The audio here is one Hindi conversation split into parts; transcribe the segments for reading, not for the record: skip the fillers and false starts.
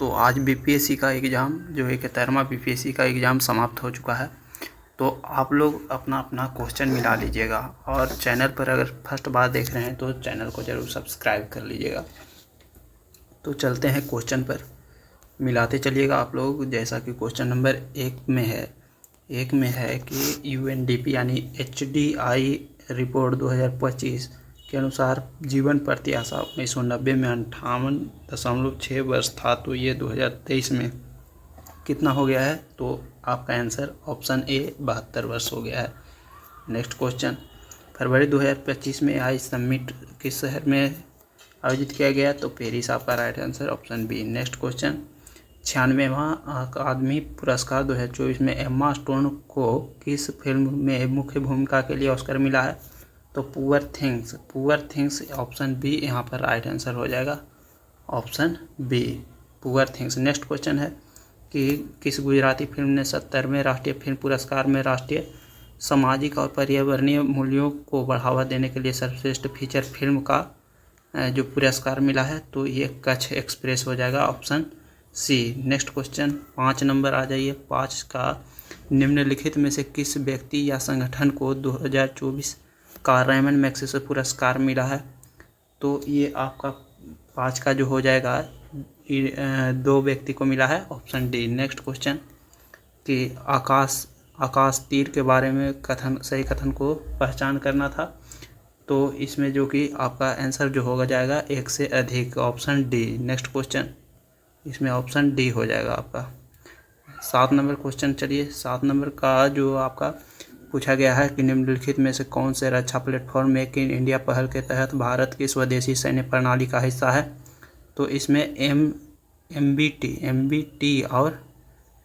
तो आज बीपीएससी का एग्ज़ाम जो है 71वां बीपीएससी का एग्ज़ाम समाप्त हो चुका है। तो आप लोग अपना अपना क्वेश्चन मिला लीजिएगा और चैनल पर अगर फर्स्ट बार देख रहे हैं तो चैनल को ज़रूर सब्सक्राइब कर लीजिएगा। तो चलते हैं क्वेश्चन पर, मिलाते चलिएगा आप लोग। जैसा कि क्वेश्चन नंबर एक में है कि यूएनडीपी यानी एचडीआई रिपोर्ट 2025 के अनुसार जीवन प्रत्याशा 1990 में 58.6 वर्ष था, तो ये 2023 में कितना हो गया है? तो आपका आंसर ऑप्शन ए 72 वर्ष हो गया है। नेक्स्ट क्वेश्चन, फरवरी 2025 में आई समिट किस शहर में आयोजित किया गया? तो पेरिस आपका right answer, option B. Next question, 96वां अकादमी पुरस्कार 2024 में एम्मा स्टोन को किस फिल्म में मुख्य भूमिका के लिए ऑस्कर मिला है? तो पुअर थिंग्स ऑप्शन बी यहाँ पर राइट आंसर हो जाएगा, option be poor things. Next question है कि किस गुजराती फिल्म ने 70वें राष्ट्रीय फिल्म पुरस्कार में राष्ट्रीय सामाजिक और पर्यावरणीय मूल्यों को बढ़ावा देने के लिए सर्वश्रेष्ठ फीचर फिल्म का जो पुरस्कार मिला है? तो ये कच्छ एक्सप्रेस हो जाएगा, option C. Next question 5 number आ जाइए। 5 का, निम्नलिखित में से किस व्यक्ति या संगठन को 2024 का रेमन मैग्सेसे पुरस्कार मिला है? तो ये आपका 5 का जो हो जाएगा 2 व्यक्ति को मिला है, ऑप्शन डी। नेक्स्ट क्वेश्चन कि आकाश तीर के बारे में सही कथन को पहचान करना था, तो इसमें जो कि आपका आंसर जो होगा जाएगा 1 से अधिक, ऑप्शन डी। नेक्स्ट क्वेश्चन, इसमें ऑप्शन डी हो जाएगा आपका। 7 नंबर क्वेश्चन, चलिए 7 नंबर का जो आपका पूछा गया है कि निम्नलिखित में से कौन से रक्षा प्लेटफॉर्म मेक इन इंडिया पहल के तहत भारत की स्वदेशी सैन्य प्रणाली का हिस्सा है? तो इसमें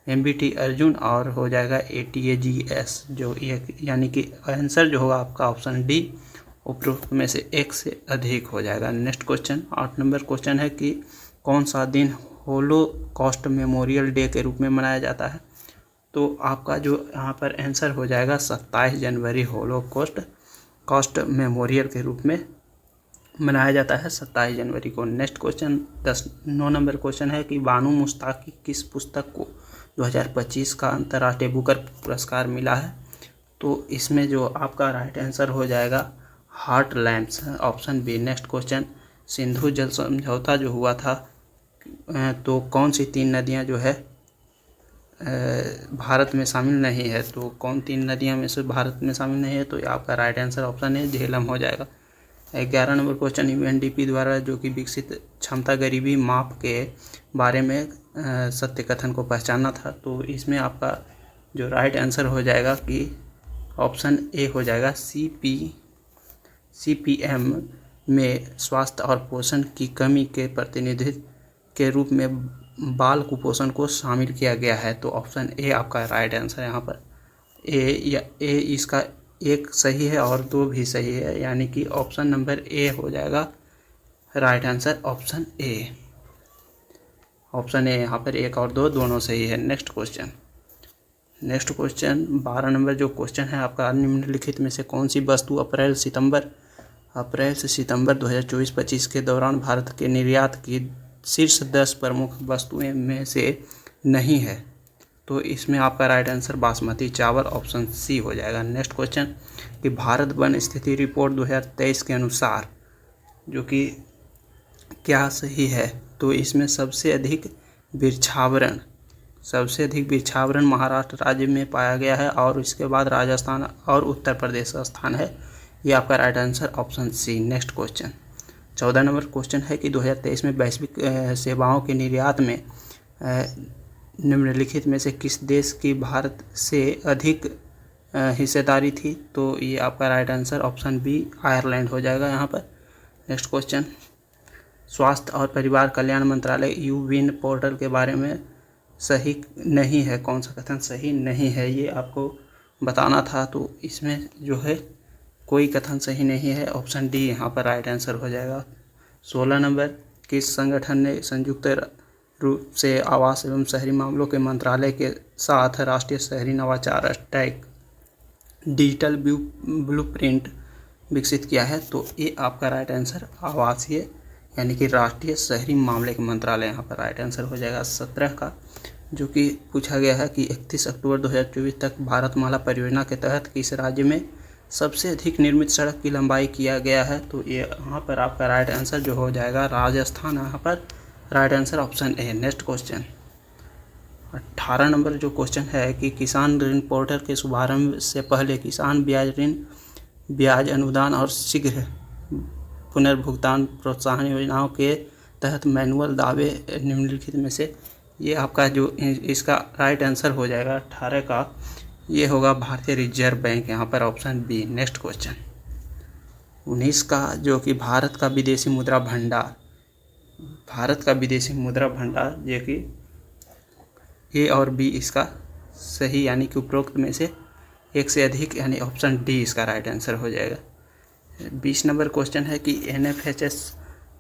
एमबीटी अर्जुन और हो जाएगा ATAGS, जो यानी कि आंसर जो होगा आपका ऑप्शन डी, उपरोक्त में से 1 से अधिक हो जाएगा। नेक्स्ट क्वेश्चन 8 नंबर क्वेश्चन है कि कौन सा दिन होलोकॉस्ट मेमोरियल डे के रूप में मनाया जाता है? तो आपका जो यहाँ पर आंसर हो जाएगा 27 जनवरी होलोकॉस्ट मेमोरियल के रूप में मनाया जाता है 27 जनवरी को। नेक्स्ट क्वेश्चन 9 नंबर क्वेश्चन है कि बानू मुश्ताकी किस पुस्तक को 2025 का अंतर्राष्ट्रीय बुकर पुरस्कार मिला है? तो इसमें जो आपका राइट आंसर हो जाएगा heartlands, option B. Next question, Sindhu जल समझौता जो हुआ था तो कौन सी 3 नदियां जो है भारत में शामिल नहीं है? तो कौन 3 नदियां में से भारत में शामिल नहीं है? तो आपका राइट आंसर ऑप्शन है झेलम हो जाएगा। 11 नंबर क्वेश्चन, यूएनडीपी द्वारा जो कि विकसित क्षमता गरीबी माप के बारे में सत्य कथन को पहचानना था, तो इसमें आपका जो राइट आंसर हो जाएगा कि ऑप्शन ए हो जाएगा CPM में स्वास्थ्य और पोषण की कमी के प्रतिनिधित्व के रूप में बाल कुपोषण को शामिल किया गया है। तो ऑप्शन ए आपका राइट आंसर यहाँ पर ए इसका 1 सही है और 2 भी सही है, यानी कि ऑप्शन नंबर ए हो जाएगा right answer, option A. Option A यहाँ पर 1 और 2 दोनों सही है। नेक्स्ट क्वेश्चन 12 नंबर जो क्वेश्चन है आपका, निम्नलिखित में से कौन सी वस्तु अप्रैल से सितंबर 2024-25 के दौरान भारत के निर्यात की शीर्ष 10 प्रमुख वस्तुएं में से नहीं है? तो इसमें आपका राइट आंसर बासमती चावल, ऑप्शन सी हो जाएगा। नेक्स्ट क्वेश्चन कि भारत वन स्थिति रिपोर्ट 2023 के अनुसार जो कि क्या सही है? तो इसमें सबसे अधिक बिरछावरण महाराष्ट्र राज्य में पाया गया है और इसके बाद राजस्थान और उत्तर प्रदेश का स्थान है। ये आपका right answer, option C. Next question 14 number question है कि 2023 में वैश्विक सेवाओं के निर्यात में निम्नलिखित में से किस देश की भारत से अधिक हिस्सेदारी थी? तो ये आपका right answer option B Ireland हो जाएगा यहाँ पर। नेक्स्ट क्वेश्चन, स्वास्थ्य और परिवार कल्याण मंत्रालय यूविन पोर्टल के बारे में सही नहीं है, कौन सा कथन सही नहीं है ये आपको बताना था? तो इसमें जो है कोई कथन सही नहीं है, ऑप्शन डी यहाँ पर राइट आंसर हो जाएगा। 16 नंबर, किस संगठन ने संयुक्त रूप से आवास एवं शहरी मामलों के मंत्रालय के साथ राष्ट्रीय शहरी नवाचार स्टैक डिजिटल ब्लूप्रिंट विकसित किया है? तो ये आपका राइट आंसर आवासीय यानी कि राष्ट्रीय शहरी मामले के मंत्रालय यहाँ पर राइट आंसर हो जाएगा 17 का, जो कि पूछा गया है कि 31 अक्टूबर 2024 तक भारतमाला परियोजना के तहत किस राज्य में सबसे अधिक निर्मित सड़क की लंबाई किया गया है। तो ये यहाँ पर आपका राइट आंसर जो हो जाएगा राजस्थान, यहाँ पर right answer option A. Next question 18 number जो क्वेश्चन है कि किसान ऋण पोर्टल के शुभारंभ से पहले किसान ब्याज ऋण, ब्याज अनुदान और शीघ्र पुनर्भुगतान प्रोत्साहन योजनाओं के तहत मैनुअल दावे निम्नलिखित में से, ये आपका जो इसका राइट आंसर हो जाएगा 18 का, ये होगा भारतीय रिजर्व बैंक, यहाँ पर ऑप्शन बी। नेक्स्ट क्वेश्चन 19 का जो कि भारत का विदेशी मुद्रा भंडार, भारत का विदेशी मुद्रा भंडार, जो कि ए और बी इसका सही, यानी कि उपरोक्त में से एक से अधिक, यानी ऑप्शन डी इसका राइट आंसर हो जाएगा। 20 नंबर क्वेश्चन है कि NFHS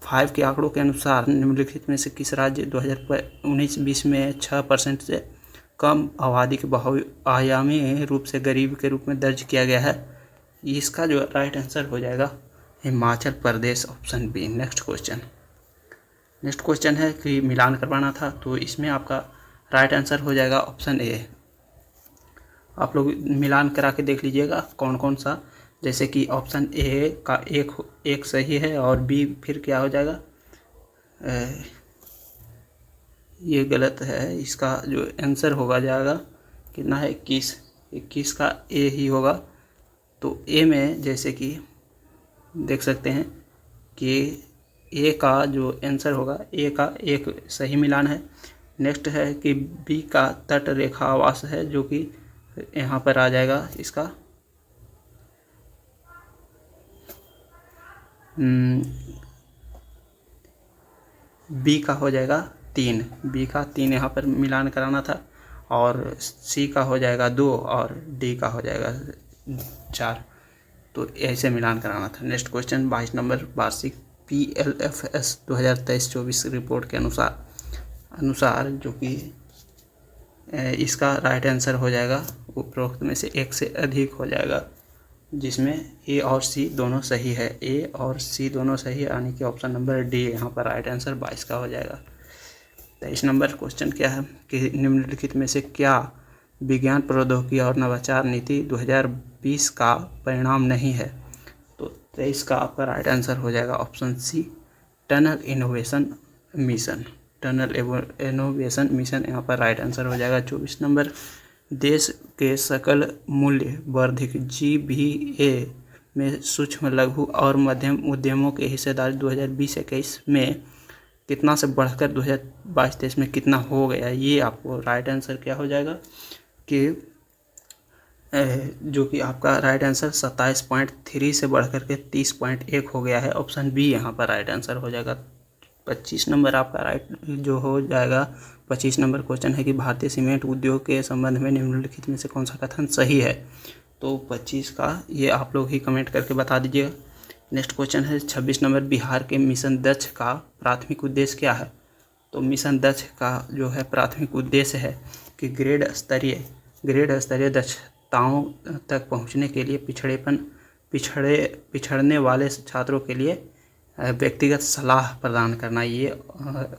5 के आंकड़ों के अनुसार निम्नलिखित में से किस राज्य 2019-20 में 6% से कम आबादी के बहुआयामी रूप से गरीब के रूप में दर्ज किया गया है। इसका जो राइट आंसर हो जाएगा Himachal Pradesh, option B. Next question है कि मिलान करवाना था, तो इसमें आपका राइट आंसर हो जाएगा ऑप्शन ए। आप लोग मिलान करा के देख लीजिएगा कौन कौन सा, जैसे कि ऑप्शन ए का एक सही है और बी फिर क्या हो जाएगा, ये गलत है। इसका जो आंसर होगा जाएगा कितना है 21 का ए ही होगा। तो ए में जैसे कि देख सकते हैं कि ए का जो आंसर होगा, ए का एक सही मिलान है। नेक्स्ट है कि बी का तट रेखा आवास है, जो कि यहाँ पर आ जाएगा इसका बी का हो जाएगा 3, बी का 3 यहाँ पर मिलान कराना था, और सी का हो जाएगा 2 और डी का हो जाएगा 4, तो ऐसे मिलान कराना था। नेक्स्ट क्वेश्चन 22 नंबर वार्षिक PLFS 2023-24 रिपोर्ट के अनुसार जो कि इसका राइट आंसर हो जाएगा उपरोक्त में से एक से अधिक हो जाएगा, जिसमें ए और सी दोनों सही है, ए और सी दोनों सही है, यानी कि ऑप्शन नंबर डी यहाँ पर राइट आंसर 22 का हो जाएगा। 23 नंबर क्वेश्चन क्या है कि निम्नलिखित में से क्या विज्ञान प्रौद्योगिकी और नवाचार नीति 2020 का परिणाम नहीं है। तो 23 का आपका राइट आंसर हो जाएगा option C, tunnel innovation mission, tunnel innovation mission यहाँ पर राइट आंसर हो जाएगा। 24 नंबर देश के सकल मूल्य वर्धित GVA में सूक्ष्म लघु और मध्यम उद्यमों के हिस्सेदारी 2020-21 में कितना से बढ़कर 2022-23 में कितना हो गया, ये आपको राइट आंसर क्या हो जाएगा कि जो कि आपका राइट आंसर 27.3 से बढ़कर के 30.1 हो गया है, ऑप्शन बी यहाँ पर राइट आंसर हो जाएगा। 25 नंबर आपका राइट जो हो जाएगा, 25 नंबर क्वेश्चन है कि भारतीय सीमेंट उद्योग के संबंध में निम्नलिखित में से कौन सा कथन सही है। तो 25 का ये आप लोग ही कमेंट करके बता दीजिएगा। नेक्स्ट क्वेश्चन है 26 नंबर, बिहार के मिशन दक्ष का प्राथमिक उद्देश्य क्या है। तो मिशन दक्ष का जो है प्राथमिक उद्देश्य है कि ग्रेड स्तरीय दक्षताओं तक पहुंचने के लिए पिछड़ने वाले छात्रों के लिए व्यक्तिगत सलाह प्रदान करना, ये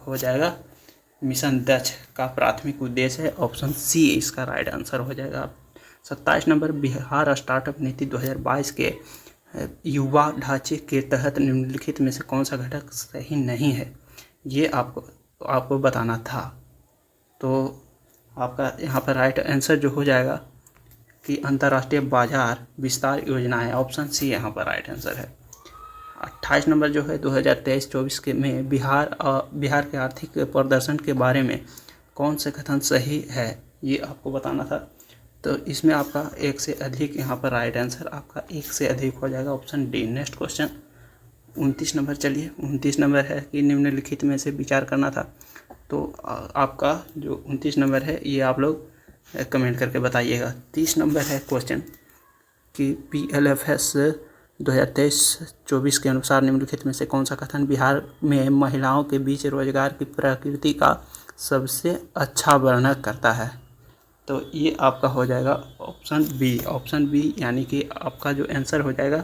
हो जाएगा मिशन दक्ष का प्राथमिक उद्देश्य है, ऑप्शन सी इसका राइट आंसर हो जाएगा। 27 नंबर, बिहार स्टार्टअप नीति 2022 के युवा ढांचे के तहत निम्नलिखित में से कौन सा घटक सही नहीं है, ये आपको बताना था। तो आपका यहाँ पर राइट आंसर जो हो जाएगा कि अंतर्राष्ट्रीय बाजार विस्तार योजना है, ऑप्शन सी यहाँ पर राइट आंसर है। 28 नंबर जो है 2023-24 के में बिहार के आर्थिक प्रदर्शन के बारे में कौन से कथन सही है, ये आपको बताना था। तो इसमें आपका एक से अधिक यहाँ पर राइट आंसर आपका एक से अधिक हो जाएगा, option D. Next question 29 number, चलिए 29 नंबर है कि निम्नलिखित में से विचार करना था। तो आपका जो 29 नंबर है ये आप लोग कमेंट करके बताइएगा। 30 नंबर है क्वेश्चन कि PLFS 2023-24 के अनुसार निम्नलिखित में से कौन सा कथन बिहार में महिलाओं के बीच रोजगार की प्रकृति का सबसे अच्छा वर्णन करता है। तो ये आपका हो जाएगा ऑप्शन बी, यानी कि आपका जो आंसर हो जाएगा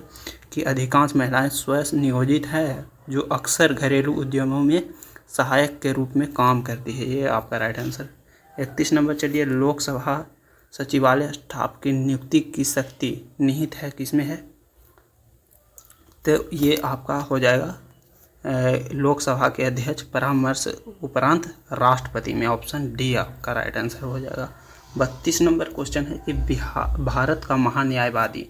कि अधिकांश महिलाएं स्वयं नियोजित हैं जो अक्सर घरेलू उद्यमों में सहायक के रूप में काम करती है। ये आपका राइट आंसर। 31 नंबर चलिए, लोकसभा सचिवालय स्टाफ की नियुक्ति की शक्ति निहित है किसमें है? तो ये आपका हो जाएगा लोकसभा के अध्यक्ष परामर्श उपरांत राष्ट्रपति में। ऑप्शन डी आपका राइट आंसर हो जाएगा। 32 नंबर क्वेश्चन है कि भारत का महान्यायवादी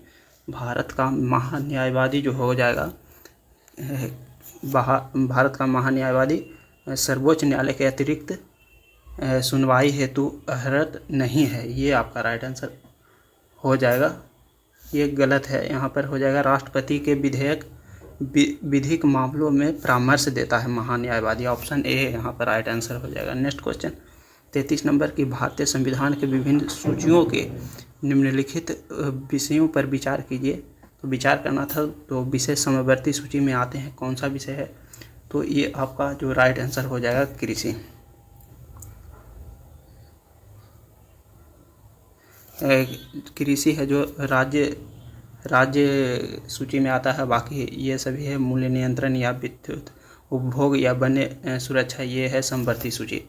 जो हो जाएगा, भारत का महान्यायवादी सर्वोच्च न्यायालय के अतिरिक्त सुनवाई हेतु अर्हत नहीं है। ये आपका राइट आंसर हो जाएगा। ये गलत है, यहाँ पर हो जाएगा राष्ट्रपति के विधिक मामलों में परामर्श देता है महान्यायवादी। ऑप्शन ए यहाँ पर राइट आंसर हो जाएगा। नेक्स्ट क्वेश्चन 33 नंबर की भारतीय संविधान के विभिन्न सूचियों के निम्नलिखित विषयों पर विचार कीजिए। तो विचार करना था, तो विषय समवर्ती सूची में आते हैं, कौन सा विषय है? तो ये आपका जो राइट आंसर हो जाएगा कृषि। कृषि है जो राज्य सूची में आता है। बाकी ये सभी है मूल्य नियंत्रण या विद्युत उपभोग या वन्य सुरक्षा, ये है समवर्ती सूची।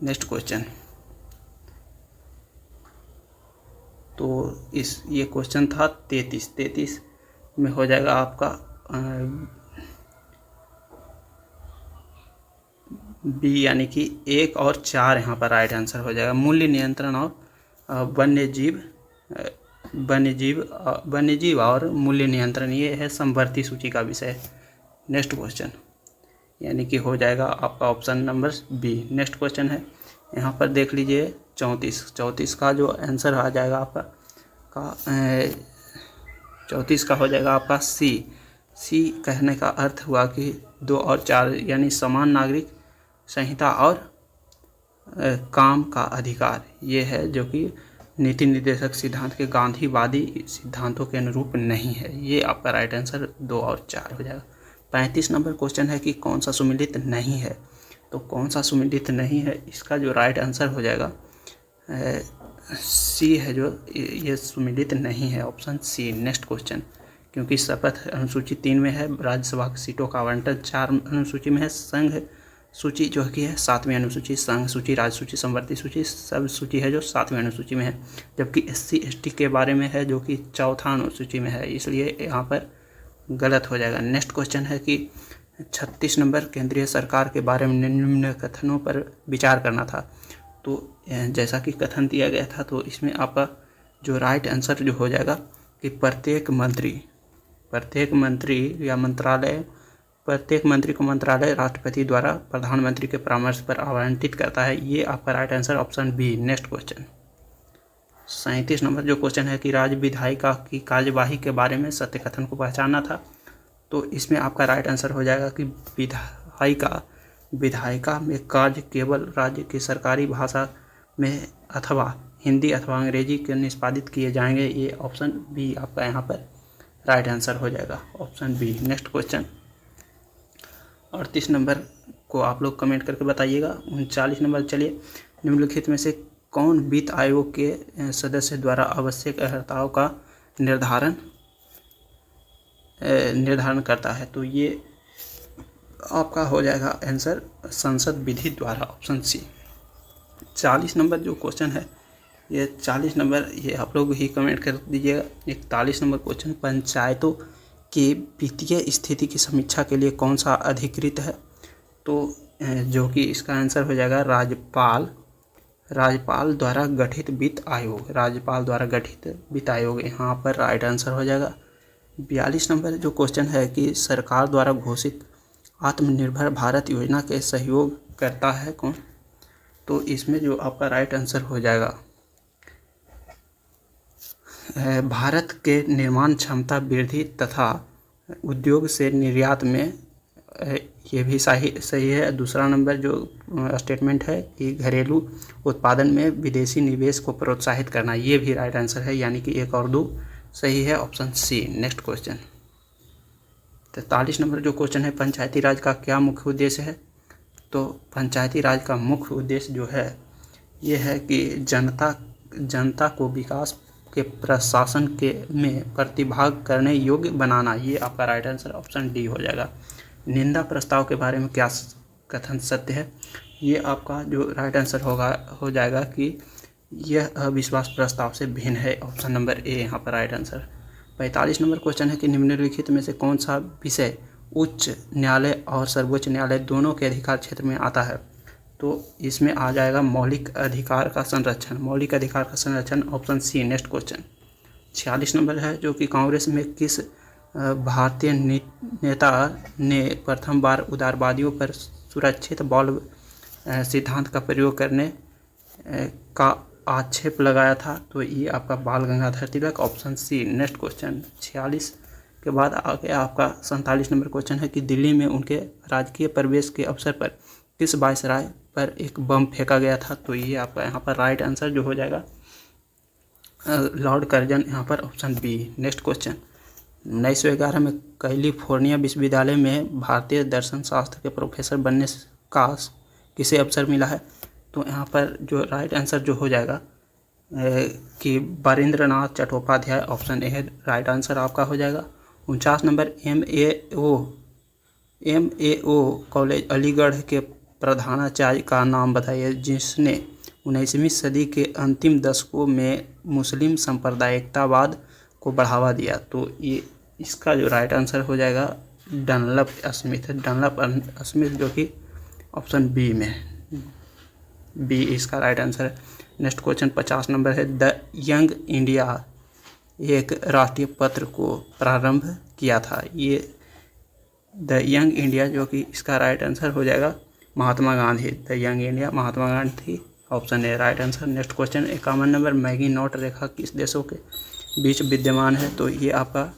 नेक्स्ट क्वेश्चन, तो ये क्वेश्चन था 33 में हो जाएगा आपका बी, यानी कि 1 और 4 यहाँ पर राइट आंसर हो जाएगा। मूल्य नियंत्रण और वन्यजीव और मूल्य नियंत्रण, ये है समवर्ती सूची का विषय। नेक्स्ट क्वेश्चन यानी कि हो जाएगा आपका option number B. Next question है, यहाँ पर देख लीजिए 34 का जो आंसर आ जाएगा आपका 34 का हो जाएगा आपका सी कहने का अर्थ हुआ कि 2 और 4 यानी समान नागरिक संहिता और काम का अधिकार, ये है जो कि नीति निर्देशक सिद्धांत के गांधीवादी सिद्धांतों के अनुरूप नहीं है। ये आपका राइट आंसर 2 और 4 हो जाएगा। 35 नंबर क्वेश्चन है कि कौन सा सुमेलित नहीं है? तो कौन सा सुमेलित नहीं है, इसका जो राइट आंसर हो जाएगा सी है, जो ये सुमेलित नहीं है, ऑप्शन सी। नेक्स्ट क्वेश्चन, क्योंकि शपथ अनुसूची 3 में है, राज्यसभा की सीटों का आवंटन 4 अनुसूची में है, संघ सूची जो कि है 7वीं अनुसूची, संघ सूची, राज्य सूची, समवर्ती सूची, सब सूची है जो 7वीं अनुसूची में है, जबकि SC ST के बारे में है जो कि 4था अनुसूची में है, इसलिए यहाँ पर गलत हो जाएगा। नेक्स्ट क्वेश्चन है कि 36 नंबर, केंद्रीय सरकार के बारे में निम्न कथनों पर विचार करना था। तो जैसा कि कथन दिया गया था, तो इसमें आपका जो राइट आंसर जो हो जाएगा कि प्रत्येक मंत्री को मंत्रालय राष्ट्रपति द्वारा प्रधानमंत्री के परामर्श पर आवंटित करता है। ये आपका right answer option B. Next question 37 number जो क्वेश्चन है कि राज्य विधायिका की कार्यवाही के बारे में सत्य कथन को पहचानना था। तो इसमें आपका राइट आंसर हो जाएगा कि विधायिका में कार्य केवल राज्य की सरकारी भाषा में अथवा हिंदी अथवा अंग्रेजी के निष्पादित किए जाएंगे। ये ऑप्शन बी आपका यहाँ पर राइट आंसर हो जाएगा, option B. Next question 38 number को आप लोग कमेंट करके बताइएगा। 39 नंबर, चलिए निम्नलिखित में से कौन वित्त आयोग के सदस्य द्वारा आवश्यक अर्हताओं का निर्धारण करता है? तो ये आपका हो जाएगा आंसर संसद विधि द्वारा, ऑप्शन सी। 40 नंबर जो क्वेश्चन है, ये 40 नंबर ये आप लोग ही कमेंट कर दीजिएगा। 41 नंबर क्वेश्चन, पंचायतों की वित्तीय स्थिति की समीक्षा के लिए कौन सा अधिकृत है? तो जो कि इसका आंसर हो जाएगा राज्यपाल द्वारा गठित वित्त आयोग, यहाँ पर राइट आंसर हो जाएगा। 42 नंबर जो क्वेश्चन है कि सरकार द्वारा घोषित आत्मनिर्भर भारत योजना के सहयोग करता है कौन? तो इसमें जो आपका राइट आंसर हो जाएगा भारत के निर्माण क्षमता वृद्धि तथा उद्योग से निर्यात में, ये भी सही है। दूसरा नंबर जो स्टेटमेंट है कि घरेलू उत्पादन में विदेशी निवेश को प्रोत्साहित करना, ये भी राइट आंसर है, यानी कि 1 और 2 सही है, option C. Next question 43 number जो क्वेश्चन है, पंचायती राज का क्या मुख्य उद्देश्य है? तो पंचायती राज का मुख्य उद्देश्य जो है ये है कि जनता को विकास के प्रशासन के में प्रतिभाग करने योग्य बनाना, ये आपका राइट आंसर ऑप्शन डी हो जाएगा। निंदा प्रस्ताव के बारे में क्या कथन सत्य है, ये आपका जो राइट आंसर हो जाएगा कि यह अविश्वास प्रस्ताव से भिन्न है, ऑप्शन नंबर ए यहाँ पर राइट आंसर। 45 नंबर क्वेश्चन है कि निम्नलिखित में से कौन सा विषय उच्च न्यायालय और सर्वोच्च न्यायालय दोनों के अधिकार क्षेत्र में आता है, तो इसमें आ जाएगा मौलिक अधिकार का संरक्षण, मौलिक अधिकार का संरक्षण, option C. Next question 46 number है जो कि कांग्रेस में किस भारतीय नेता ने प्रथम बार उदारवादियों पर सुरक्षित बॉल सिद्धांत का प्रयोग करने का आक्षेप लगाया था, तो ये आपका बाल Gangadhar Tilak, option C. Next question 46 के बाद आगे आपका 47 नंबर क्वेश्चन है कि दिल्ली में उनके राजकीय प्रवेश के अवसर पर किस वायसराय पर एक बम फेंका गया था, तो ये आपका यहाँ पर राइट आंसर जो हो जाएगा लॉर्ड कर्जन, यहाँ पर ऑप्शन बी। नेक्स्ट क्वेश्चन 1911 में कैलिफोर्निया विश्वविद्यालय में भारतीय दर्शन शास्त्र के प्रोफेसर बनने का किसे अवसर मिला है, तो यहाँ पर जो राइट आंसर जो हो जाएगा कि Barindranath Chattopadhyay, option A right answer आपका हो जाएगा। 49 नंबर MAO कॉलेज अलीगढ़ के प्रधानाचार्य का नाम बताइए जिसने 19वीं सदी के अंतिम दशकों में मुस्लिम सांप्रदायिकतावाद को बढ़ावा दिया, तो ये इसका जो राइट आंसर हो जाएगा डनलप स्मिथ, जो कि ऑप्शन बी में बी इसका राइट आंसर है। नेक्स्ट क्वेश्चन 50 नंबर है द यंग इंडिया एक राष्ट्रीय पत्र को प्रारंभ किया था, ये द यंग इंडिया जो कि इसका राइट आंसर हो जाएगा Mahatma Gandhi, the Young India Mahatma Gandhi, option A right answer. Next question 51 number Maginot रेखा किस देशों के बीच विद्यमान है, तो ये आपका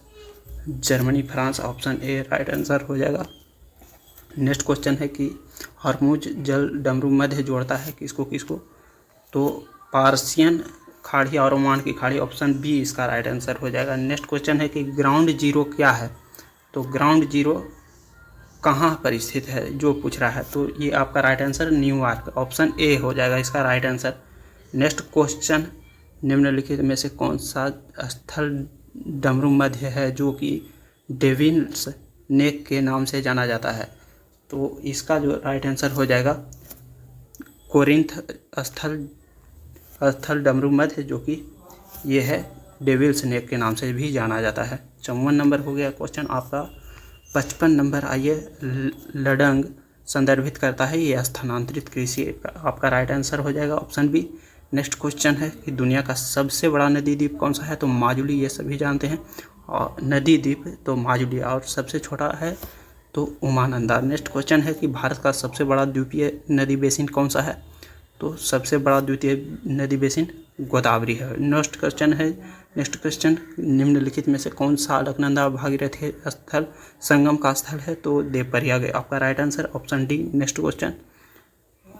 Germany France, option A right answer हो जाएगा। नेक्स्ट क्वेश्चन है कि हॉर्मुज जल डमरू मध्य जोड़ता है किसको किसको, तो पार्सियन खाड़ी और ओमान की खाड़ी, ऑप्शन बी इसका राइट आंसर हो जाएगा। नेक्स्ट क्वेश्चन है कि ग्राउंड जीरो क्या है, तो ग्राउंड जीरो कहाँ पर स्थित है जो पूछ रहा है, तो ये आपका right answer New York, option A हो जाएगा इसका राइट आंसर। नेक्स्ट क्वेश्चन निम्नलिखित में से कौन सा स्थल डमरू मध्य है जो कि डेविल्स नेक के नाम से जाना जाता है, तो इसका जो राइट आंसर हो जाएगा कोरिंथ स्थल डमरू मध्य, जो कि ये है डेविल्स नेक के नाम से भी जाना जाता है। 54 नंबर हो गया क्वेश्चन आपका। 55 नंबर आइए लडंग संदर्भित करता है, ये स्थानांतरित कृषि, आपका राइट आंसर हो जाएगा ऑप्शन बी। नेक्स्ट क्वेश्चन है कि दुनिया का सबसे बड़ा नदी द्वीप कौन सा है, तो माजुली, ये सभी जानते हैं, और नदी द्वीप तो माजुली, और सबसे छोटा है तो उमानंदा। नेक्स्ट क्वेश्चन है कि भारत का सबसे बड़ा द्वीपीय नदी बेसिन कौन सा है, तो सबसे बड़ा द्वितीय नदी बेसिन गोदावरी है। नेक्स्ट क्वेश्चन निम्नलिखित में से कौन सा अलकनंदा भागीरथी स्थल संगम का स्थल है, तो देवप्रयाग, आपका right answer option D. Next question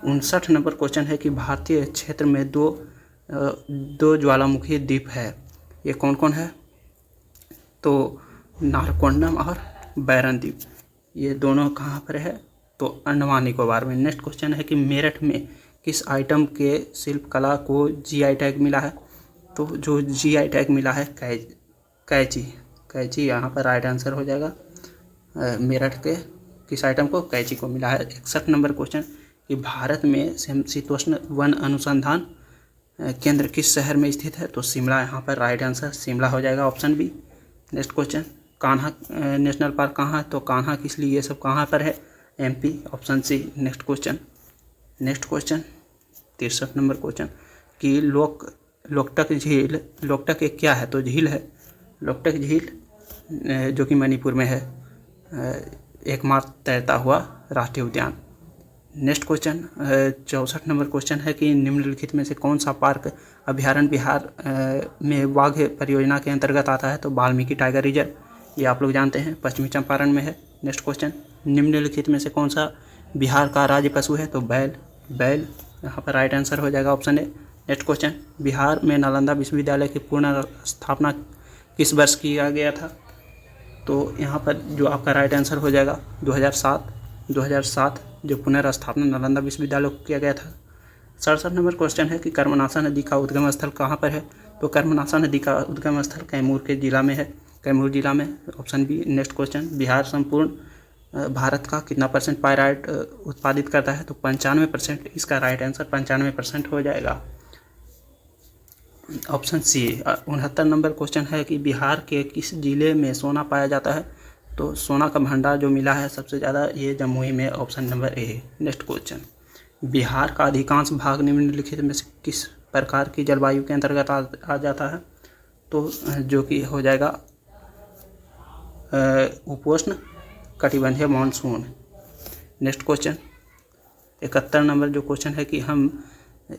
59 number question है कि भारतीय क्षेत्र में दो ज्वालामुखी द्वीप है, ये कौन कौन है, तो नारकोंडम और बैरन द्वीप, ये दोनों कहाँ पर है, तो अंडमान निकोबार में। नेक्स्ट क्वेश्चन है कि मेरठ में किस आइटम के शिल्पकला को जीआई टैग मिला है, तो जो जीआई टैग मिला है कैंची, यहाँ पर राइट आंसर हो जाएगा। मेरठ के किस आइटम को, कैंची को मिला है। 61 नंबर क्वेश्चन कि भारत में समशीतोष्ण वन अनुसंधान केंद्र किस शहर में स्थित है, तो शिमला, यहाँ पर राइट आंसर शिमला हो जाएगा option B. Next question Kanha national park कहाँ है, तो कान्हा किस लिए, ये सब कहाँ पर है, MP, option C. Next question 63 number question कि लोकटक झील, लोकटक एक क्या है, तो झील है, लोकटक झील जो कि मणिपुर में है, एकमात्र तैरता हुआ राष्ट्रीय उद्यान। नेक्स्ट क्वेश्चन 64 नंबर क्वेश्चन है कि निम्नलिखित में से कौन सा पार्क अभ्यारण्य बिहार में वाघ परियोजना के अंतर्गत आता है, तो वाल्मीकि टाइगर रिजर्व, ये आप लोग जानते हैं, पश्चिमी चंपारण में है। नेक्स्ट क्वेश्चन निम्नलिखित में से कौन सा बिहार का राज्य पशु है, तो बैल, यहाँ पर राइट आंसर हो जाएगा option A. Next question Bihar में नालंदा विश्वविद्यालय की पूर्ण स्थापना किस वर्ष किया गया था, तो यहाँ पर जो आपका राइट आंसर हो जाएगा 2007 जो पुनर्स्थापना नालंदा विश्वविद्यालय को किया गया था। 67 नंबर क्वेश्चन है कि कर्मनाशा नदी का उद्गम स्थल कहाँ पर है, तो कर्मनाशा नदी का उद्गम स्थल कैमूर के जिला में है, कैमूर जिला में। Option B. Next question, Bihar संपूर्ण भारत का कितना परसेंट पायराइट उत्पादित करता है? तो 95%। इसका राइट आंसर 95% हो जाएगा। ऑप्शन सी। 69 नंबर क्वेश्चन है कि बिहार के किस जिले में सोना पाया जाता है? तो सोना का भंडार जो मिला है सबसे ज़्यादा ये जमुई में। Option number A. Next question, Bihar का अधिकांश भाग निम्नलिखित में से किस प्रकार की जलवायु के अंतर्गत आ जाता है? तो जो कि हो जाएगा उपोष्ण कटिबंधीय मानसून। नेक्स्ट क्वेश्चन, 71 नंबर जो क्वेश्चन है कि हम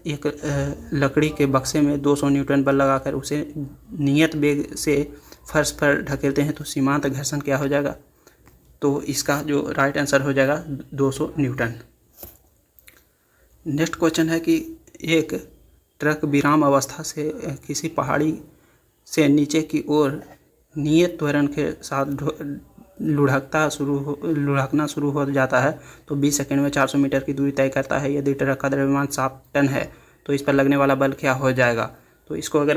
एक लकड़ी के बक्से में 200 न्यूटन बल लगाकर उसे नियत वेग से फर्श पर ढकेलते हैं तो सीमांत घर्षण क्या हो जाएगा? तो इसका जो राइट आंसर हो जाएगा 200 न्यूटन। नेक्स्ट क्वेश्चन है कि एक ट्रक विराम अवस्था से किसी पहाड़ी से नीचे की ओर नियत त्वरण के साथ लुढ़कना शुरू हो जाता है तो 20 सेकंड में 400 मीटर की दूरी तय करता है। यदि ट्रक का द्रव्यमान 7 टन है तो इस पर लगने वाला बल क्या हो जाएगा? तो इसको अगर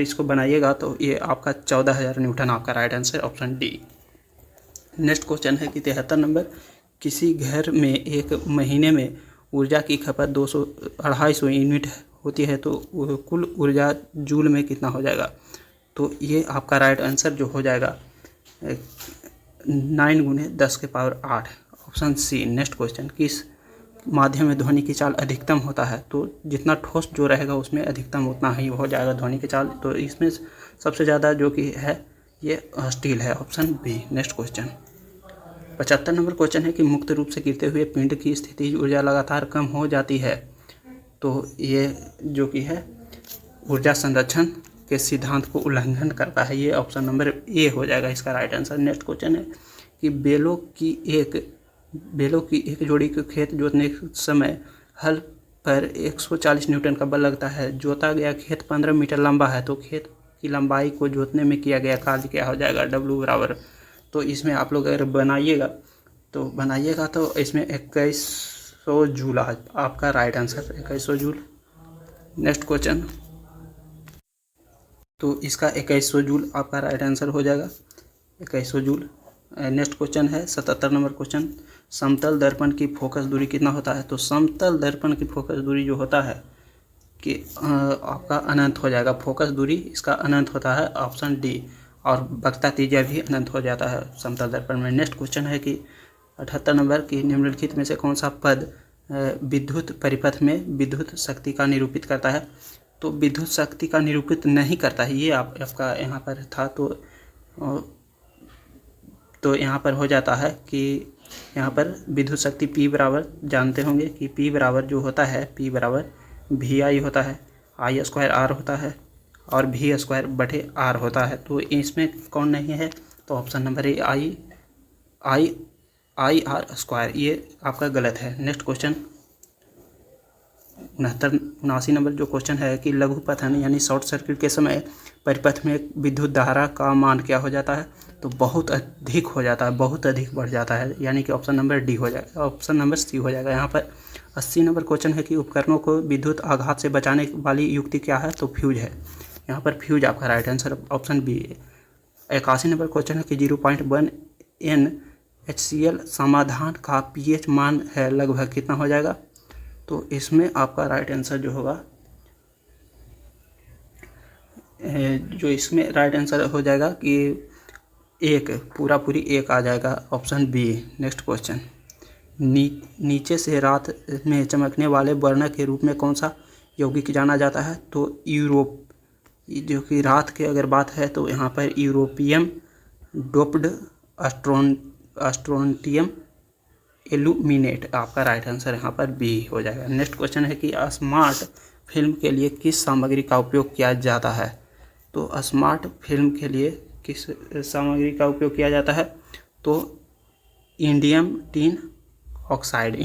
इसको बनाइएगा तो ये आपका 14,000 न्यूटन आपका right answer. Option D. Next question है कि 73 नंबर, किसी घर में एक महीने में ऊर्जा की खपत 250 यूनिट होती है तो कुल ऊर्जा जूल में कितना हो जाएगा? तो ये आपका राइट आंसर जो हो जाएगा 9 × 10⁸। Option C. नेक्स्ट क्वेश्चन, किस माध्यम में ध्वनि की चाल अधिकतम होता है? तो जितना ठोस जो रहेगा उसमें अधिकतम उतना ही हो जाएगा ध्वनि की चाल। तो इसमें सबसे ज़्यादा जो कि है ये स्टील है। Option B. Next question, 75 number question है कि मुक्त रूप से गिरते हुए पिंड की स्थिति ऊर्जा लगातार कम हो जाती है तो ये जो कि है ऊर्जा संरक्षण के सिद्धांत को उल्लंघन करता है। ये ऑप्शन नंबर ए हो जाएगा इसका राइट आंसर। नेक्स्ट क्वेश्चन है कि बेलों की एक जोड़ी के खेत जोतने के समय हल पर 140 न्यूटन का बल लगता है। जोता गया खेत 15 मीटर लंबा है तो खेत की लंबाई को जोतने में किया गया कार्य क्या हो जाएगा? W बराबर। तो इसमें आप लोग अगर बनाइएगा तो इसमें 2100 जूल आपका right answer 2100 joule. Next question, तो इसका 2100 जूल आपका राइट आंसर हो जाएगा 2100 जूल। नेक्स्ट क्वेश्चन है 77 नंबर क्वेश्चन, समतल दर्पण की फोकस दूरी कितना होता है? तो समतल दर्पण की फोकस दूरी जो होता है कि आपका अनंत हो जाएगा। फोकस दूरी इसका अनंत होता है। Option D. और वक्रता त्रिज्या भी अनंत हो जाता है समतल दर्पण में। नेक्स्ट क्वेश्चन है कि 78 नंबर की निम्नलिखित में से कौन सा पद विद्युत परिपथ में विद्युत शक्ति का निरूपित करता है? तो विद्युत शक्ति का निरूपित नहीं करता है। ये आपका यहाँ पर था तो यहाँ पर हो जाता है कि यहाँ पर विद्युत शक्ति P बराबर जानते होंगे कि P बराबर जो होता है P बराबर VI होता है, I² R होता है और V² R होता है। तो इसमें कौन नहीं है? तो ऑप्शन नंबर ए IR²। ये आपका गलत है। नेक्स्ट क्वेश्चन 79 नंबर जो क्वेश्चन है कि लघु पतन यानी शॉर्ट सर्किट के समय परिपथ में विद्युत धारा का मान क्या हो जाता है? तो बहुत अधिक हो जाता है, बहुत अधिक बढ़ जाता है, यानी कि ऑप्शन नंबर डी हो जाएगा। ऑप्शन नंबर सी हो जाएगा। यहाँ पर 80 नंबर क्वेश्चन है कि उपकरणों को विद्युत आघात से बचाने वाली युक्ति क्या है? तो फ्यूज है। यहाँ पर फ्यूज आपका right answer option B. 81 number question है कि 0.1 NaCl समाधान का pH मान है लगभग कितना हो जाएगा? तो इसमें आपका राइट आंसर जो होगा जो इसमें राइट आंसर हो जाएगा कि एक पूरी एक आ जाएगा। Option B. नेक्स्ट क्वेश्चन, नीचे से रात में चमकने वाले वर्ण के रूप में कौन सा यौगिक जाना जाता है? तो यूरोप, जो कि रात की अगर बात है तो यहाँ पर यूरोपियम डोप्ड स्ट्रोंटियम एल्यूमिनेट आपका राइट आंसर यहाँ पर बी हो जाएगा। नेक्स्ट क्वेश्चन है कि स्मार्ट फिल्म के लिए किस सामग्री का उपयोग किया जाता है? तो स्मार्ट फिल्म के लिए किस सामग्री का उपयोग किया जाता है? तो indium tin oxide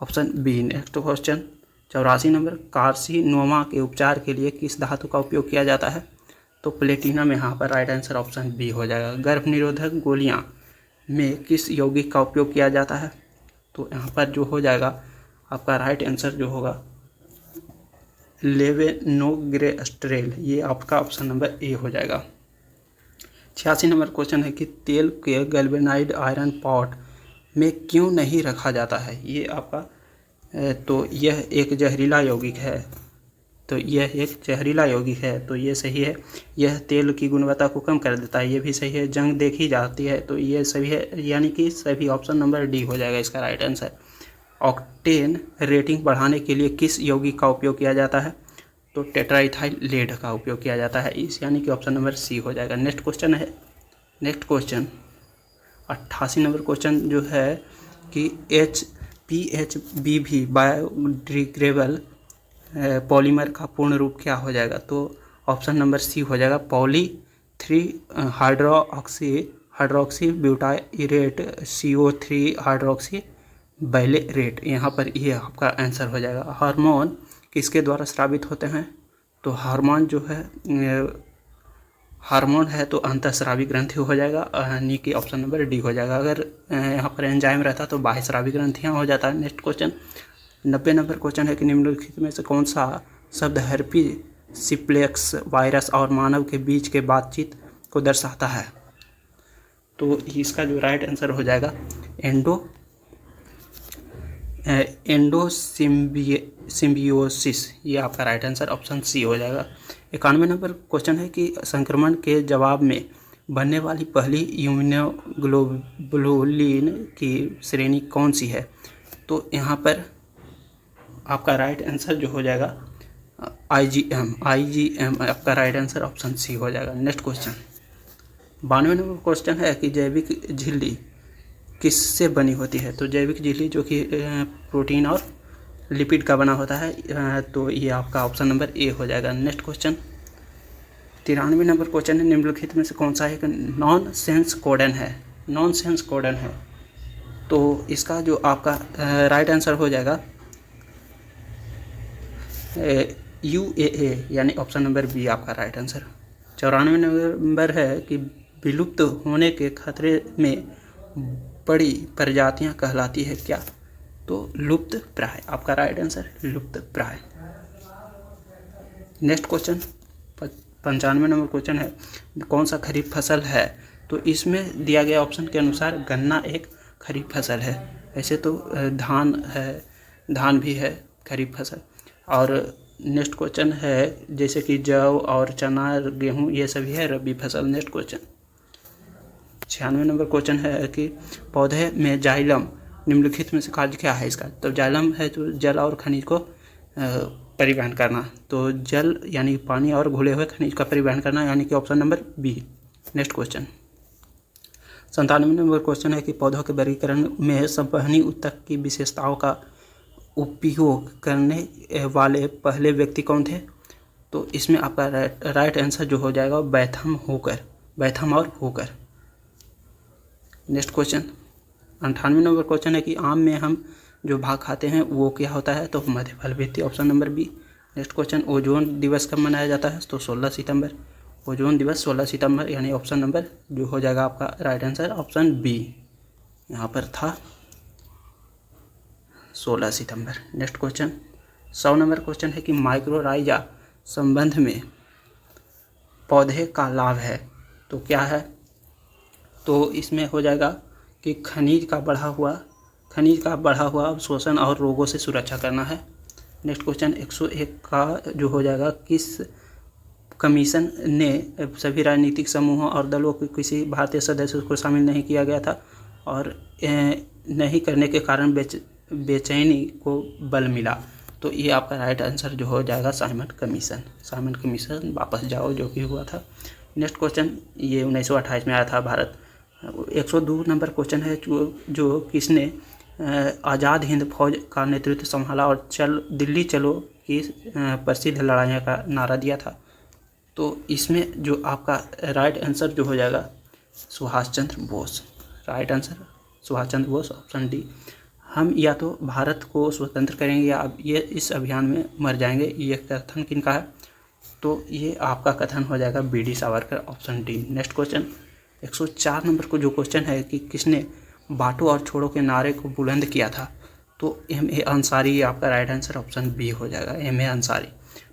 option B. Next question 84 number, carcinoma के उपचार के लिए किस धातु का उपयोग किया जाता है? तो प्लेटिनम यहाँ पर राइट आंसर ऑप्शन बी हो जाएगा। गर्भ निरोधक गोलियाँ में किस यौगिक का उपयोग किया जाता है? तो यहाँ पर जो हो जाएगा आपका राइट आंसर जो होगा लेवेनोग्रेस्ट्रेल, ये आपका ऑप्शन नंबर ए हो जाएगा। 86 नंबर क्वेश्चन है कि तेल के गैल्वेनाइज्ड आयरन पॉट में क्यों नहीं रखा जाता है। ये आपका तो यह एक जहरीला यौगिक है, तो यह एक जहरीला यौगिक है, तो ये सही है। यह तेल की गुणवत्ता को कम कर देता है, ये भी सही है। जंग देखी जाती है, तो ये सही है, यानी कि सभी ऑप्शन नंबर डी हो जाएगा इसका राइट आंसर। ऑक्टेन रेटिंग बढ़ाने के लिए किस यौगिक का उपयोग किया जाता है, तो टेट्राइथाइल लेड का उपयोग किया जाता है, इस यानी कि ऑप्शन नंबर सी हो जाएगा। नेक्स्ट क्वेश्चन 88 नंबर क्वेश्चन जो है कि PHBV बायोडिग्रेडेबल पॉलीमर का पूर्ण रूप क्या हो जाएगा, तो ऑप्शन नंबर सी हो जाएगा poly 3 hydroxy butyrate CO3 hydroxy valerate, यहाँ पर ये आपका आंसर हो जाएगा। हार्मोन किसके द्वारा स्रावित होते हैं, तो हार्मोन जो है हार्मोन है तो अंतःस्रावी ग्रंथि हो जाएगा, यानी कि ऑप्शन नंबर डी हो जाएगा। अगर यहाँ पर एंजाइम रहता तो बाह्यस्रावी ग्रंथियाँ हो जाता है। नेक्स्ट क्वेश्चन 90 नंबर क्वेश्चन है कि निम्नलिखित में से कौन सा शब्द herpes सिम्प्लेक्स वायरस और मानव के बीच के बातचीत को दर्शाता है, तो इसका जो राइट आंसर हो जाएगा एंडोसिम्बियोसिस, ये आपका राइट आंसर ऑप्शन सी हो जाएगा। 91 नंबर क्वेश्चन है कि संक्रमण के जवाब में बनने वाली पहली इम्यूनोग्लोबुलिन की श्रेणी कौन सी है, तो यहाँ पर आपका राइट आंसर जो हो जाएगा IgM आपका राइट आंसर ऑप्शन सी हो जाएगा। नेक्स्ट क्वेश्चन 92 नंबर क्वेश्चन है कि जैविक झिल्ली किससे बनी होती है, तो जैविक झिल्ली जो कि प्रोटीन और लिपिड का बना होता है, तो ये आपका ऑप्शन नंबर ए हो जाएगा। नेक्स्ट क्वेश्चन 93 नंबर क्वेश्चन है निम्नलिखित में से कौन सा एक नॉन सेंस कोडन है, तो इसका जो आपका राइट आंसर हो जाएगा UAA, यानी ऑप्शन नंबर बी आपका राइट आंसर। 94 नंबर है कि विलुप्त होने के खतरे में बड़ी प्रजातियां कहलाती है क्या, तो लुप्त प्राय, आपका राइट आंसर लुप्त प्राय। नेक्स्ट क्वेश्चन 95 नंबर क्वेश्चन है कौन सा खरीफ फसल है, तो इसमें दिया गया ऑप्शन के अनुसार गन्ना एक खरीफ फसल है। ऐसे तो धान भी है खरीफ फसल। और नेक्स्ट क्वेश्चन है जैसे कि जौ और चना गेहूं ये सभी है रबी फसल। नेक्स्ट क्वेश्चन 96 नंबर क्वेश्चन है कि पौधे में जाइलम निम्नलिखित में से कार्य क्या है इसका, तो जाइलम है तो जल और खनिज को परिवहन करना, तो जल यानी पानी और घुले हुए खनिज का परिवहन करना, यानी कि option number B. Next question 97 number question है कि पौधों के वर्गीकरण में संवहनी ऊतक की विशेषताओं का उपयोग करने वाले पहले व्यक्ति कौन थे, तो इसमें आपका राइट आंसर जो हो जाएगा बैथम और होकर। नेक्स्ट क्वेश्चन 98 नंबर क्वेश्चन है कि आम में हम जो भाग खाते हैं वो क्या होता है, तो मध्य फल वित्तीय, option number B. Next question ozone दिवस कब मनाया जाता है, तो 16 सितंबर। ओजोन दिवस 16 सितंबर, यानी ऑप्शन नंबर जो हो जाएगा आपका राइट आंसर ऑप्शन बी, यहाँ पर था 16 सितंबर। नेक्स्ट क्वेश्चन 100 नंबर क्वेश्चन है कि माइक्रोराइजा संबंध में पौधे का लाभ है, तो क्या है, तो इसमें हो जाएगा कि खनिज का बढ़ा हुआ अवशोषण और रोगों से सुरक्षा करना है। नेक्स्ट क्वेश्चन 101 का जो हो जाएगा किस कमीशन ने सभी राजनीतिक समूहों और दलों के किसी भारतीय सदस्य को शामिल नहीं किया गया था और नहीं करने के कारण बेचैनी को बल मिला, तो ये आपका राइट आंसर जो हो जाएगा साइमन कमीशन वापस जाओ जो कि हुआ था। नेक्स्ट क्वेश्चन ये 1928 में आया था भारत। 102 नंबर क्वेश्चन है जो किसने आज़ाद हिंद फौज का नेतृत्व संभाला और दिल्ली चलो की प्रसिद्ध लड़ाइयाँ का नारा दिया था, तो इसमें जो आपका राइट आंसर जो हो जाएगा Subhash Chandra Bose, right answer Subhash Chandra Bose, option D. हम या तो भारत को स्वतंत्र करेंगे या ये इस अभियान में मर जाएंगे, ये कथन किनका है, तो ये आपका कथन हो जाएगा BD Savarkar, option D. Next question 104 number को जो क्वेश्चन है कि किसने बांटो और छोड़ो के नारे को बुलंद किया था, तो MA अंसारी, आपका राइट आंसर ऑप्शन बी हो जाएगा, MA अंसारी।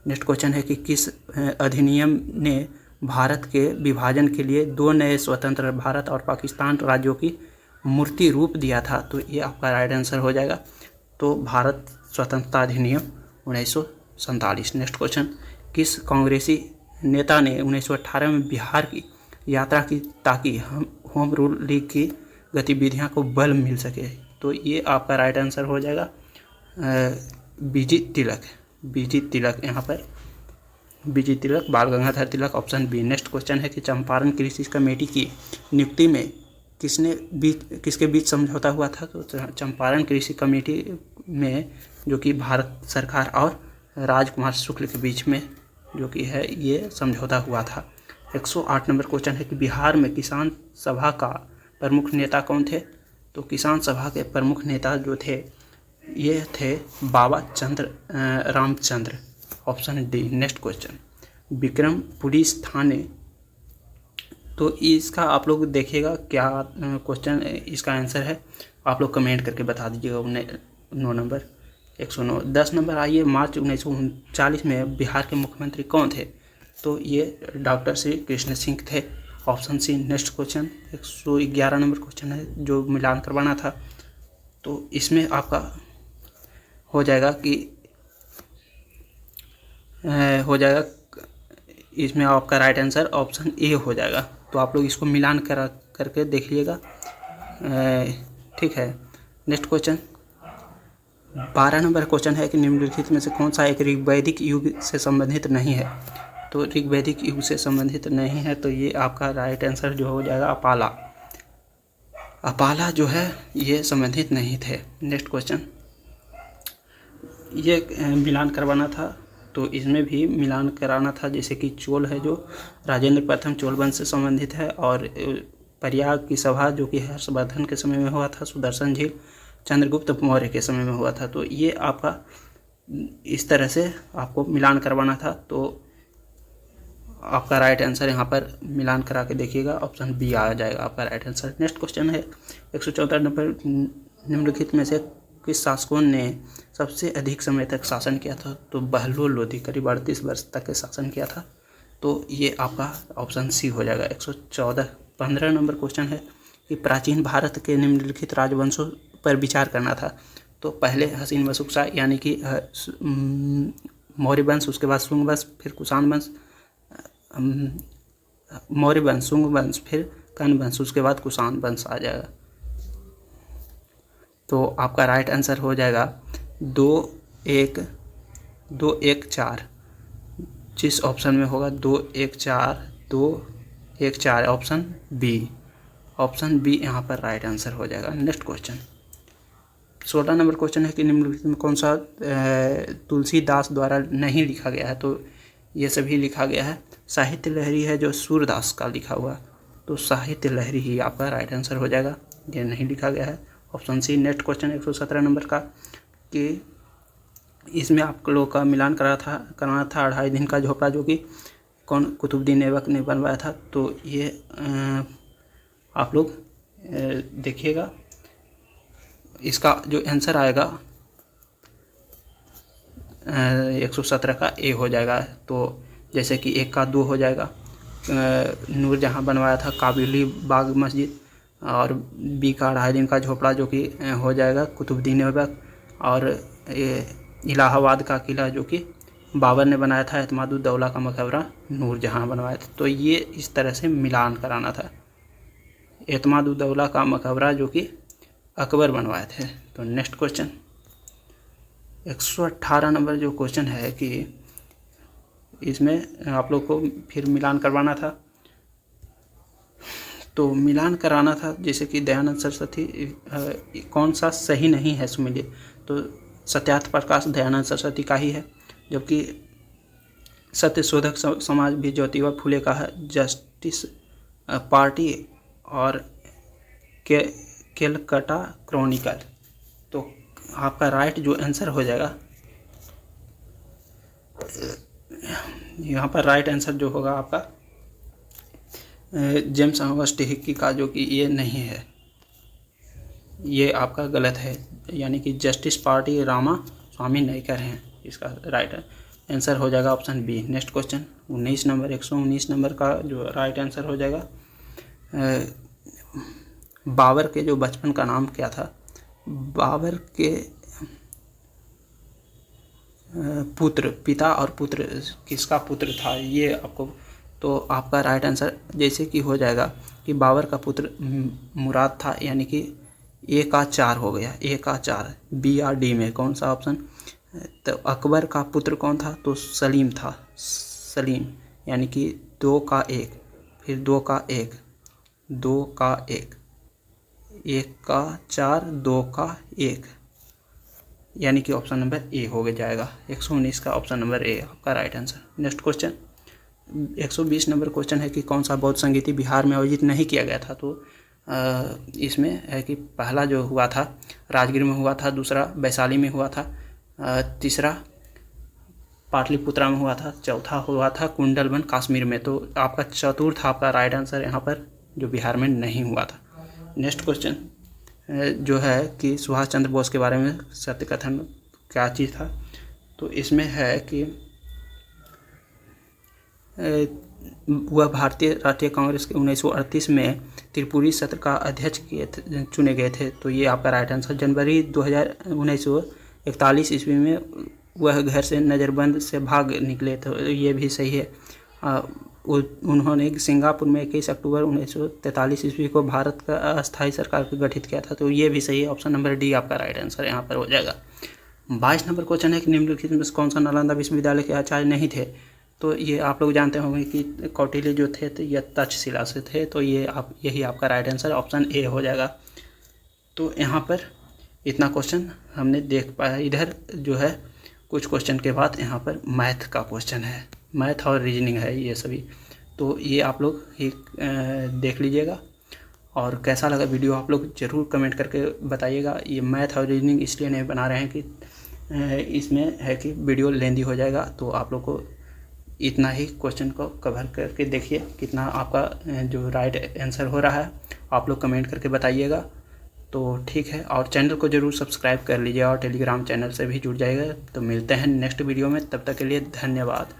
नेक्स्ट क्वेश्चन है कि किस अधिनियम ने भारत के विभाजन के लिए 2 नए स्वतंत्र भारत और पाकिस्तान राज्यों की मूर्ति रूप दिया था? तो ये आपका राइट आंसर हो जाएगा। तो भारत स्वतंत्रता अधिनियम 1947। नेक्स्ट क्वेश्चन, किस कांग्रेसी नेता ने 1918 में बिहार की यात्रा की ताकि होम रूल लीग की गतिविधियां को बल मिल सके? तो ये आपका राइट आंसर हो जाएगा बीजी तिलक यहाँ पर बीजी तिलक, बाल Gangadhar Tilak, option B. Next question है कि चंपारण कृषि कमेटी की नियुक्ति में किसके बीच समझौता हुआ था? तो चंपारण कृषि कमेटी में जो कि भारत सरकार और राजकुमार शुक्ल के बीच में जो कि है ये समझौता हुआ था। 108 नंबर क्वेश्चन है कि बिहार में किसान सभा का प्रमुख नेता कौन थे? तो किसान सभा के प्रमुख नेता जो थे ये थे Baba Ramchandra, option D. Next question, Vikram police थाने, तो इसका आप लोग देखिएगा क्या क्वेश्चन इसका आंसर है, आप लोग कमेंट करके बता दीजिएगा। 9 नंबर 109। 10 नंबर आइए, मार्च 1939 में बिहार के मुख्यमंत्री कौन थे? तो ये डॉक्टर श्री कृष्ण सिंह थे, option C. Next question 111 number question है जो मिलान करवाना था, तो इसमें आपका हो जाएगा इसमें आपका राइट आंसर ऑप्शन ए हो जाएगा। तो आप लोग इसको मिलान करके देख लीजिएगा, ठीक है। नेक्स्ट क्वेश्चन 12 नंबर क्वेश्चन है कि निम्नलिखित में से कौन सा एक ऋग्वैदिक युग से संबंधित नहीं है? तो ऋग्वैदिक युग से संबंधित नहीं है, तो ये आपका राइट आंसर जो हो जाएगा अपाला जो है ये संबंधित नहीं थे। नेक्स्ट क्वेश्चन, ये मिलान करवाना था, तो इसमें भी मिलान कराना था, जैसे कि चोल है जो राजेंद्र प्रथम चोल वंश से संबंधित है, और प्रयाग की सभा जो कि हर्षवर्धन के समय में हुआ था, सुदर्शन झील चंद्रगुप्त मौर्य के समय में हुआ था। तो ये आपका इस तरह से आपको मिलान करवाना था, तो आपका राइट आंसर यहाँ पर मिलान करा के देखिएगा, ऑप्शन बी आ जाएगा आपका राइट आंसर। नेक्स्ट क्वेश्चन है 114 नंबर, निम्नलिखित में से किस शासकों ने सबसे अधिक समय तक शासन किया था? तो बहलोल लोधी करीब 38 वर्ष तक के शासन किया था, तो ये आपका ऑप्शन सी हो जाएगा। 15 नंबर क्वेश्चन है कि प्राचीन भारत के निम्नलिखित राजवंशों पर विचार करना था। तो पहले हसीन वसुकसा यानी कि मौर्य वंश, उसके बाद शुंग वंश, फिर कुषाण वंश, मौर्य वंश, शुंग वंश, फिर कर्ण वंश, उसके बाद कुषाण वंश आ जाएगा। तो आपका राइट आंसर हो जाएगा 2, 1, 4, जिस ऑप्शन में होगा 2, 1, 4, ऑप्शन बी यहाँ पर राइट आंसर हो जाएगा। नेक्स्ट क्वेश्चन 16 नंबर क्वेश्चन है कि निम्नलिखित में कौन सा तुलसीदास द्वारा नहीं लिखा गया है? तो ये सभी लिखा गया है। साहित्य लहरी है जो सूरदास का लिखा हुआ, तो साहित्य लहरी ही आपका राइट आंसर हो जाएगा, ये नहीं लिखा गया है, option C. Next question 117 number का कि इसमें आप लोग का मिलान कराना था 2.5 दिन का झोपड़ा जो कि कौन कुतुबुद्दीन ऐबक ने बनवाया था। तो ये आप लोग देखिएगा, इसका जो आंसर आएगा 117 का ए हो जाएगा। तो जैसे कि 1 का 2 हो जाएगा, नूरजहां बनवाया था काबुली बाग मस्जिद, और बी का 2.5 दिन का झोपड़ा जो कि हो जाएगा कुतुबुद्दीन ऐबक, और इलाहाबाद का किला जो कि बाबर ने बनाया था, एतमादुद्दौला का मकबरा नूरजहां बनवाया था। तो ये इस तरह से मिलान कराना था, एतमादुद्दौला का मकबरा जो कि अकबर बनवाए थे। तो नेक्स्ट क्वेश्चन 118 नंबर जो क्वेश्चन है कि इसमें आप लोग को फिर मिलान करवाना था, तो मिलान कराना था जैसे कि दयानंद सरस्वती कौन सा सही नहीं है सुमिलिए? तो सत्यार्थ प्रकाश दयानंद सरस्वती का ही है, जबकि सत्यशोधक समाज भी ज्योतिबा फुले का है, जस्टिस पार्टी और केलकटा क्रॉनिकल। तो आपका राइट जो आंसर हो जाएगा यहाँ पर राइट आंसर जो होगा आपका जेम्स ऑगस्ट हिक्की का, जो कि ये नहीं है, ये आपका गलत है, यानी कि जस्टिस पार्टी रामा स्वामी नायकर हैं इसका राइट है। आंसर हो जाएगा option B. Next question 19 number, 119 number का जो राइट आंसर हो जाएगा बाबर के जो बचपन का नाम क्या था? बाबर के पुत्र, पिता और पुत्र किसका पुत्र था ये आपको, तो आपका राइट आंसर जैसे कि हो जाएगा कि बाबर का पुत्र मुराद था, यानी कि ए का 4 हो गया, ए का 4, बी या डी में कौन सा ऑप्शन? तो अकबर का पुत्र कौन था? तो सलीम था, सलीम, यानी कि 2 का 1, फिर 2 का 1, 2 का 1, 1 का 4, 2 का 1, यानी कि ऑप्शन नंबर ए हो जाएगा। 119 का ऑप्शन नंबर ए आपका right answer. Next question 120 number question है कि कौन सा बौद्ध संगीति बिहार में आयोजित नहीं किया गया था? तो इसमें है कि पहला जो हुआ था राजगीर में हुआ था, दूसरा वैशाली में हुआ था, तीसरा पाटलिपुत्रा में हुआ था, चौथा हुआ था कुंडलवन कश्मीर में। तो आपका चतुर्थ आपका राइट आंसर यहाँ पर जो बिहार में नहीं हुआ था। नेक्स्ट क्वेश्चन जो है कि सुभाष चंद्र बोस के बारे में सत्य कथन क्या चीज़ था? तो इसमें है कि वह भारतीय राष्ट्रीय कांग्रेस के 1938 में त्रिपुरी सत्र का अध्यक्ष चुने गए थे। तो ये आपका राइट आंसर। जनवरी 1941 ईस्वी में वह घर से नज़रबंद से भाग निकले, तो ये भी सही है। उन्होंने सिंगापुर में 21 अक्टूबर 1943 ईस्वी को भारत का अस्थायी सरकार को गठित किया था। तो ये भी सही है, ऑप्शन नंबर डी आपका राइट आंसर यहाँ पर हो जाएगा। 22 नंबर क्वेश्चन है कि निम्नलिखित में कौन सा नालंदा विश्वविद्यालय के आचार्य नहीं थे? तो ये आप लोग जानते होंगे कि कौटिल्य जो थे तो ये तक्षशिला से थे, तो यही आपका राइट आंसर ऑप्शन ए हो जाएगा। तो यहाँ पर इतना क्वेश्चन हमने देख पाया। इधर जो है कुछ क्वेश्चन के बाद यहाँ पर मैथ का क्वेश्चन है, मैथ और रीजनिंग है ये सभी। तो ये आप लोग ही देख लीजिएगा, और कैसा लगा वीडियो आप लोग ज़रूर कमेंट करके बताइएगा। ये मैथ और रीजनिंग इसलिए नहीं बना रहे हैं कि इसमें है कि वीडियो लेंदी हो जाएगा, तो आप लोग को इतना ही क्वेश्चन को कवर करके देखिए कितना आपका जो राइट आंसर हो रहा है, आप लोग कमेंट करके बताइएगा। तो ठीक है, और चैनल को ज़रूर सब्सक्राइब कर लीजिए और टेलीग्राम चैनल से भी जुड़ जाइएगा। तो मिलते हैं नेक्स्ट वीडियो में, तब तक के लिए धन्यवाद।